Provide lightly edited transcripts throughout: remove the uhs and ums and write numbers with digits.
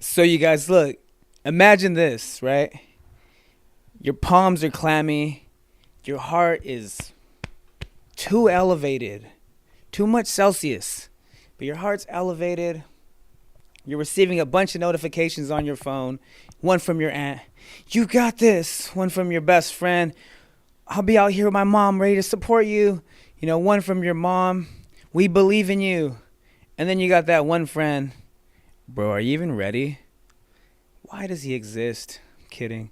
So you guys, look, imagine this, right? Your palms are clammy, your heart is too elevated, too much Celsius, but your heart's elevated. You're receiving a bunch of notifications on your phone, one from your aunt. You got this. One from your best friend. I'll be out here with my mom ready to support you. One from your mom. We believe in you. And then you got that one friend. Bro, are you even ready? Why does he exist? I'm kidding.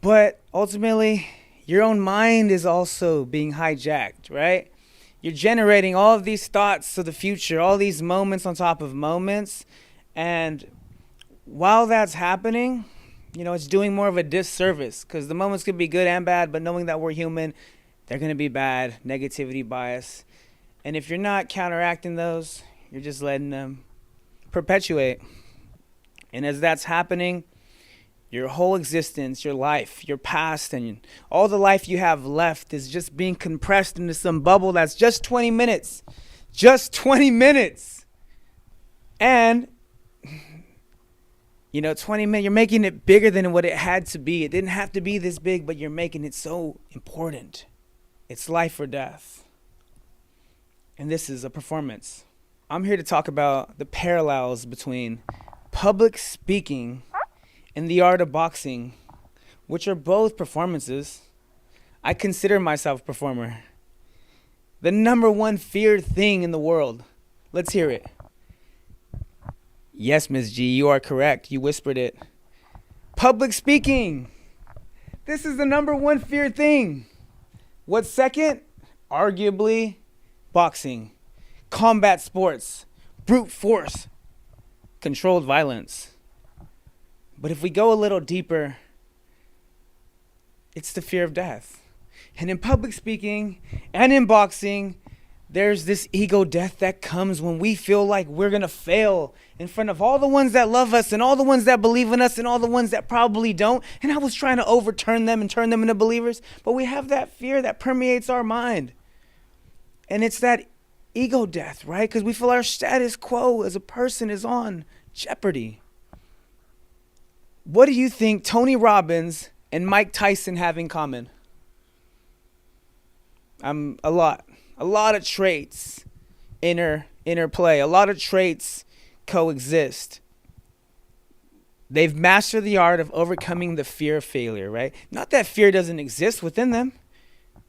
But ultimately, your own mind is also being hijacked, right? You're generating all of these thoughts of the future, all these moments on top of moments. And while that's happening, it's doing more of a disservice because the moments could be good and bad, but knowing that we're human, they're going to be bad, negativity bias. And if you're not counteracting those, you're just letting them perpetuate. And as that's happening, your whole existence, your life, your past, and all the life you have left is just being compressed into some bubble that's just 20 minutes. Just 20 minutes. And 20 minutes, you're making it bigger than what it had to be. It didn't have to be this big, but you're making it so important. It's life or death. And this is a performance. I'm here to talk about the parallels between public speaking and the art of boxing, which are both performances. I consider myself a performer. The number one feared thing in the world. Let's hear it. Yes, Ms. G, you are correct. You whispered it. Public speaking. This is the number one feared thing. What's second? Arguably, boxing. Combat sports. Brute force. Controlled violence. But if we go a little deeper, it's the fear of death. And in public speaking and in boxing, there's this ego death that comes when we feel like we're going to fail in front of all the ones that love us and all the ones that believe in us and all the ones that probably don't. And I was trying to overturn them and turn them into believers. But we have that fear that permeates our mind. And it's that ego death, right? Because we feel our status quo as a person is on jeopardy. What do you think Tony Robbins and Mike Tyson have in common? A lot of traits interplay. A lot of traits coexist. They've mastered the art of overcoming the fear of failure, right? Not that fear doesn't exist within them.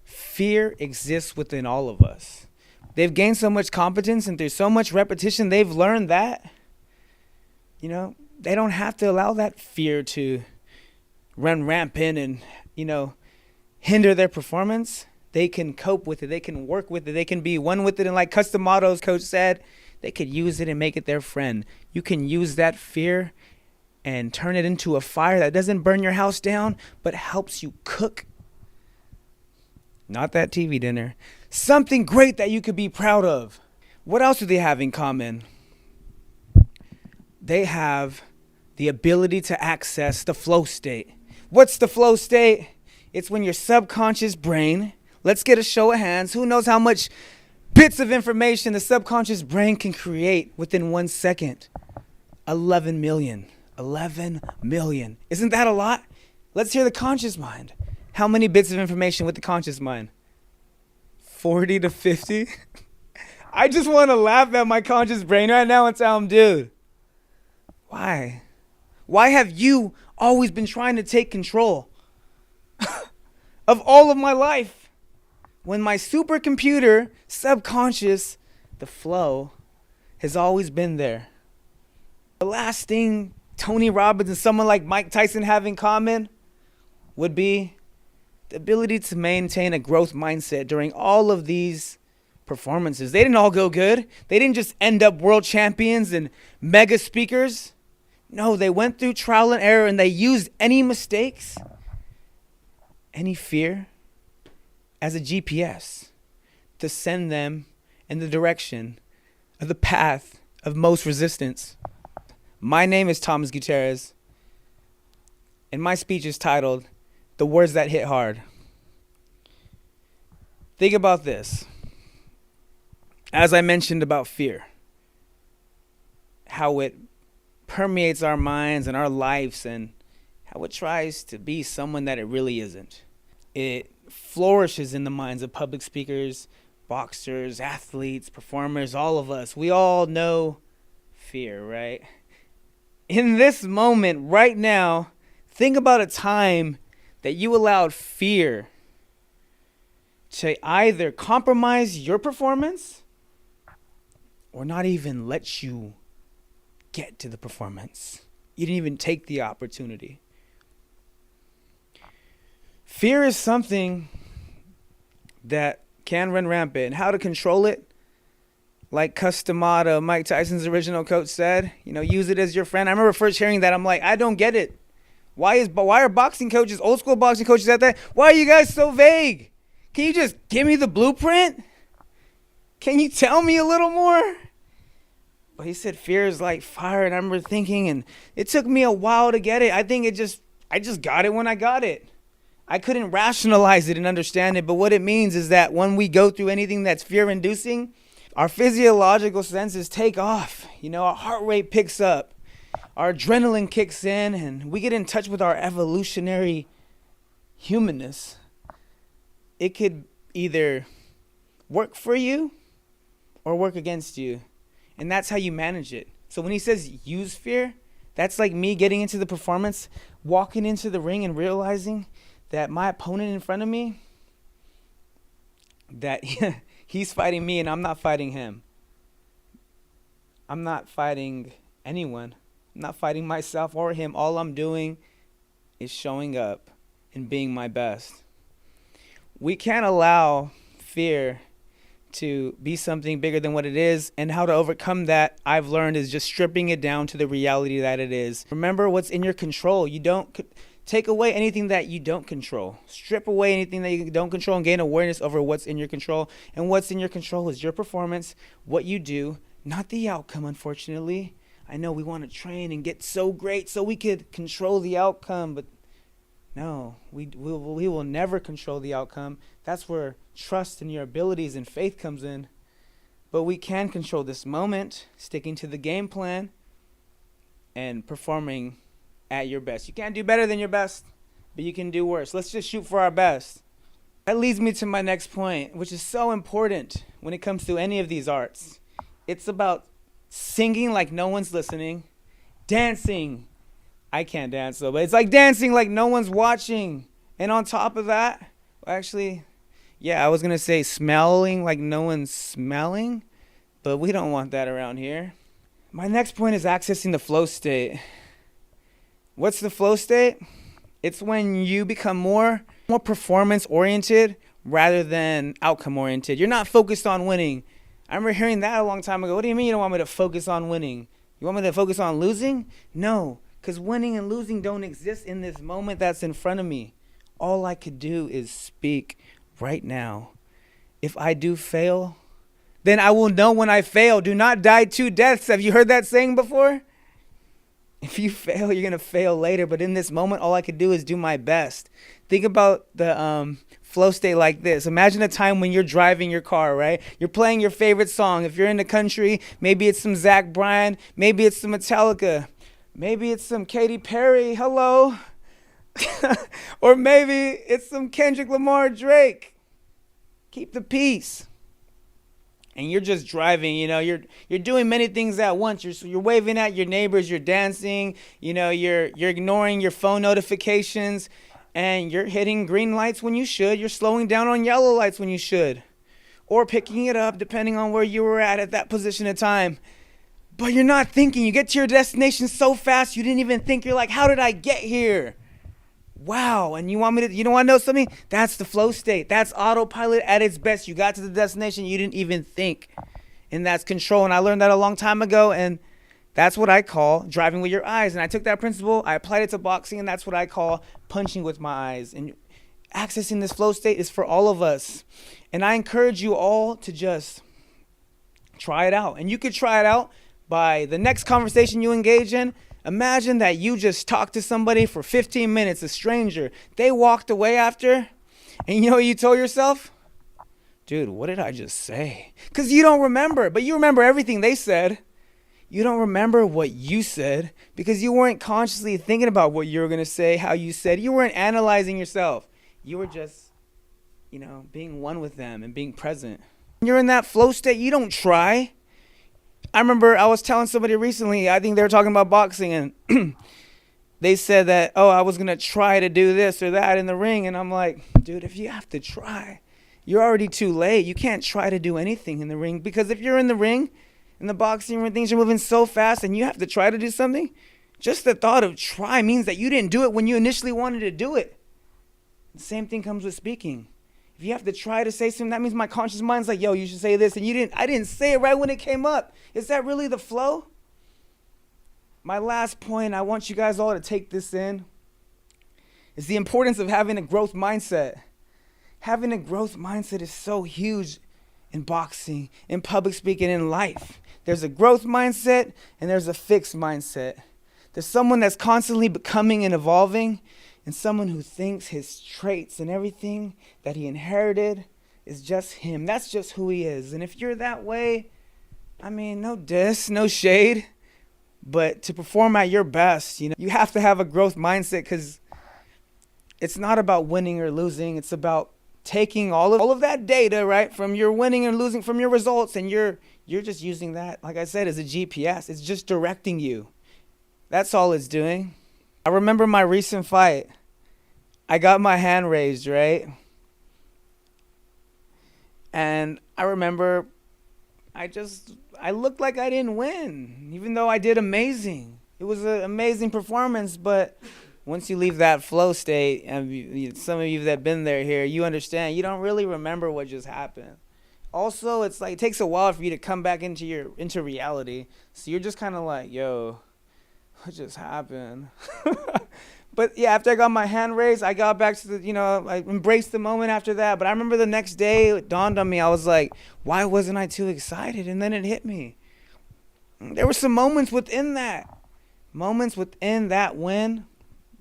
Fear exists within all of us. They've gained so much competence and through so much repetition, they've learned that, they don't have to allow that fear to run rampant and, hinder their performance. They can cope with it. They can work with it. They can be one with it. And like Custom Motto's coach said, they could use it and make it their friend. You can use that fear and turn it into a fire that doesn't burn your house down, but helps you cook. Not that TV dinner. Something great that you could be proud of. What else do they have in common? They have the ability to access the flow state. What's the flow state? It's when your subconscious brain, let's get a show of hands. Who knows how much bits of information the subconscious brain can create within 1 second? 11 million. 11 million. Isn't that a lot? Let's hear the conscious mind. How many bits of information with the conscious mind? 40 to 50? I just want to laugh at my conscious brain right now and tell him, dude, why? Why have you always been trying to take control of all of my life? When my supercomputer, subconscious, the flow, has always been there. The last thing Tony Robbins and someone like Mike Tyson have in common would be the ability to maintain a growth mindset during all of these performances. They didn't all go good. They didn't just end up world champions and mega speakers. No, they went through trial and error and they used any mistakes, any fear as a GPS to send them in the direction of the path of most resistance. My name is Thomas Gutierrez, and my speech is titled, The Words That Hit Hard. Think about this. As I mentioned about fear, how it permeates our minds and our lives, and how it tries to be someone that it really isn't. It flourishes in the minds of public speakers, boxers, athletes, performers, all of us. We all know fear, right? In this moment, right now, think about a time that you allowed fear to either compromise your performance or not even let you get to the performance. You didn't even take the opportunity. Fear is something that can run rampant. How to control it? Like Customata, Mike Tyson's original coach said, use it as your friend. I remember first hearing that. I'm like, I don't get it. Why are boxing coaches, old school boxing coaches at that? Why are you guys so vague? Can you just give me the blueprint? Can you tell me a little more? But he said fear is like fire, and I remember thinking, and it took me a while to get it. I think I just got it when I got it. I couldn't rationalize it and understand it, but what it means is that when we go through anything that's fear-inducing, our physiological senses take off. Our heart rate picks up, our adrenaline kicks in, and we get in touch with our evolutionary humanness. It could either work for you or work against you. And that's how you manage it. So when he says use fear, that's like me getting into the performance, walking into the ring and realizing that my opponent in front of me, that he's fighting me and I'm not fighting him. I'm not fighting anyone. I'm not fighting myself or him. All I'm doing is showing up and being my best. We can't allow fear to be something bigger than what it is, and how to overcome that, I've learned, is just stripping it down to the reality that it is. Remember what's in your control. You don't take away anything that you don't control. Strip away anything that you don't control and gain awareness over what's in your control. And what's in your control is your performance, what you do, not the outcome, unfortunately. I know we want to train and get so great so we could control the outcome, but no, we will never control the outcome. That's where trust in your abilities and faith comes in. But we can control this moment, sticking to the game plan and performing at your best. You can't do better than your best, but you can do worse. Let's just shoot for our best. That leads me to my next point, which is so important when it comes to any of these arts. It's about singing like no one's listening, dancing. I can't dance though, but it's like dancing like no one's watching. And on top of that, actually, I was going to say smelling like no one's smelling, but we don't want that around here. My next point is accessing the flow state. What's the flow state? It's when you become more performance oriented rather than outcome oriented. You're not focused on winning. I remember hearing that a long time ago. What do you mean you don't want me to focus on winning? You want me to focus on losing? No, because winning and losing don't exist in this moment that's in front of me. All I could do is speak right now. If I do fail, then I will know when I fail. Do not die two deaths. Have you heard that saying before? If you fail, you're going to fail later. But in this moment, all I could do is do my best. Think about the flow state like this. Imagine a time when you're driving your car, right? You're playing your favorite song. If you're in the country, maybe it's some Zach Bryan. Maybe it's some Metallica. Maybe it's some Katy Perry. Hello. Or maybe it's some Kendrick Lamar, Drake. Keep the peace. And you're just driving, you're doing many things at once. You're waving at your neighbors, you're dancing, you're ignoring your phone notifications, and you're hitting green lights when you should. You're slowing down on yellow lights when you should, or picking it up depending on where you were at that position of time. But you're not thinking. You get to your destination so fast you didn't even think. You're like, how did I get here? Wow. And you want to know something? That's the flow state. That's autopilot at its best. You got to the destination, you didn't even think. And that's control. And I learned that a long time ago. And that's what I call driving with your eyes. And I took that principle, I applied it to boxing, and that's what I call punching with my eyes. And accessing this flow state is for all of us. And I encourage you all to just try it out. And you could try it out by the next conversation you engage in. Imagine that you just talked to somebody for 15 minutes, a stranger. They walked away after, and you know what you told yourself? Dude, what did I just say? Because you don't remember, but you remember everything they said. You don't remember what you said because you weren't consciously thinking about what you were going to say, how you said. You weren't analyzing yourself. You were just, being one with them and being present. When you're in that flow state, you don't try. I remember I was telling somebody recently, I think they were talking about boxing, and they said that, I was going to try to do this or that in the ring. And I'm like, dude, if you have to try, you're already too late. You can't try to do anything in the ring, because if you're in the ring, in the boxing ring, things are moving so fast and you have to try to do something, just the thought of try means that you didn't do it when you initially wanted to do it. The same thing comes with speaking. If you have to try to say something, that means my conscious mind's like, yo, you should say this, and I didn't say it right when it came up. Is that really the flow? My last point, I want you guys all to take this in, is the importance of having a growth mindset. Having a growth mindset is so huge in boxing, in public speaking, in life. There's a growth mindset and there's a fixed mindset. There's someone that's constantly becoming and evolving, and someone who thinks his traits and everything that he inherited is just him. That's just who he is. And if you're that way, no diss, no shade, but to perform at your best, you have to have a growth mindset, because it's not about winning or losing. It's about taking all of that data, right, from your winning and losing, from your results, and you're just using that, like I said, as a GPS. It's just directing you. That's all it's doing. I remember my recent fight. I got my hand raised, right? And I remember I looked like I didn't win, even though I did amazing. It was an amazing performance, but once you leave that flow state, and some of you that have been there here, you understand, you don't really remember what just happened. Also, it's like it takes a while for you to come back into reality. So you're just kind of like, yo, what just happened? But yeah, after I got my hand raised, I got back to I embraced the moment after that. But I remember the next day, it dawned on me. I was like, why wasn't I too excited? And then it hit me. There were some moments within that win,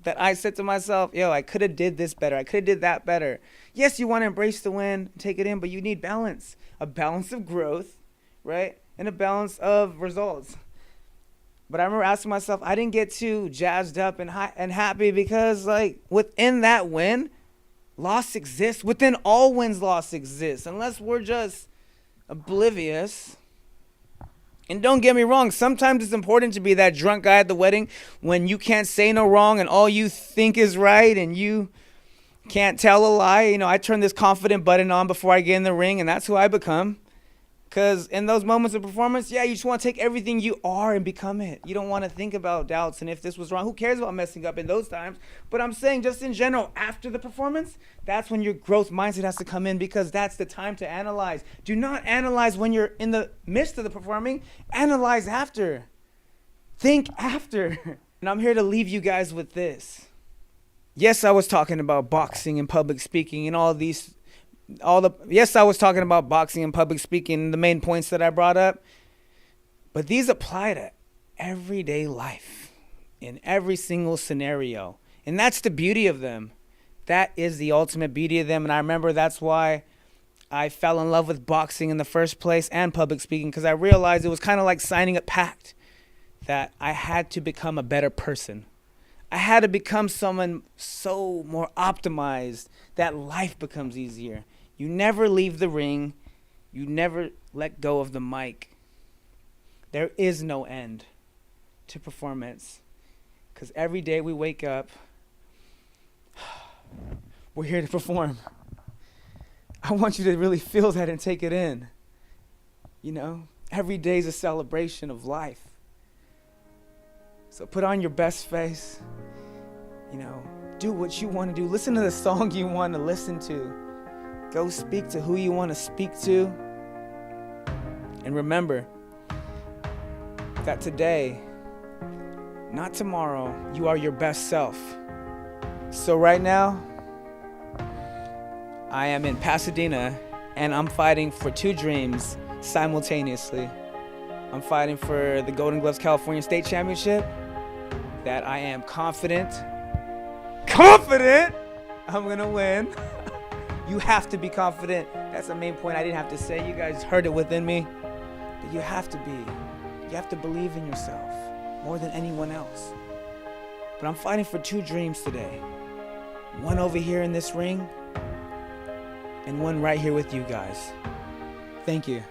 that I said to myself, yo, I could have did this better. I could have did that better. Yes, you want to embrace the win, take it in, but you need balance. A balance of growth, right? And a balance of results. But I remember asking myself, I didn't get too jazzed up and happy, because within that win, loss exists. Within all wins, loss exists. Unless we're just oblivious. And don't get me wrong, sometimes it's important to be that drunk guy at the wedding when you can't say no wrong and all you think is right and you can't tell a lie. I turn this confident button on before I get in the ring, and that's who I become. Because in those moments of performance, you just want to take everything you are and become it. You don't want to think about doubts and if this was wrong. Who cares about messing up in those times? But I'm saying just in general, after the performance, that's when your growth mindset has to come in, because that's the time to analyze. Do not analyze when you're in the midst of the performing. Analyze after. Think after. And I'm here to leave you guys with this. Yes, I was talking about boxing and public speaking and yes, I was talking about boxing and public speaking, the main points that I brought up. But these apply to everyday life, in every single scenario. And that's the beauty of them. That is the ultimate beauty of them. And I remember that's why I fell in love with boxing in the first place, and public speaking, because I realized it was kind of like signing a pact that I had to become a better person. I had to become someone so more optimized that life becomes easier. You never leave the ring. You never let go of the mic. There is no end to performance, because every day we wake up, we're here to perform. I want you to really feel that and take it in. Every day is a celebration of life. So put on your best face. Do what you want to do. Listen to the song you want to listen to. Go speak to who you want to speak to. And remember that today, not tomorrow, you are your best self. So right now, I am in Pasadena, and I'm fighting for two dreams simultaneously. I'm fighting for the Golden Gloves California State Championship, that I am confident I'm going to win. You have to be confident. That's the main point I didn't have to say. You guys heard it within me. But you have to be. You have to believe in yourself more than anyone else. But I'm fighting for 2 dreams today. One over here in this ring, and one right here with you guys. Thank you.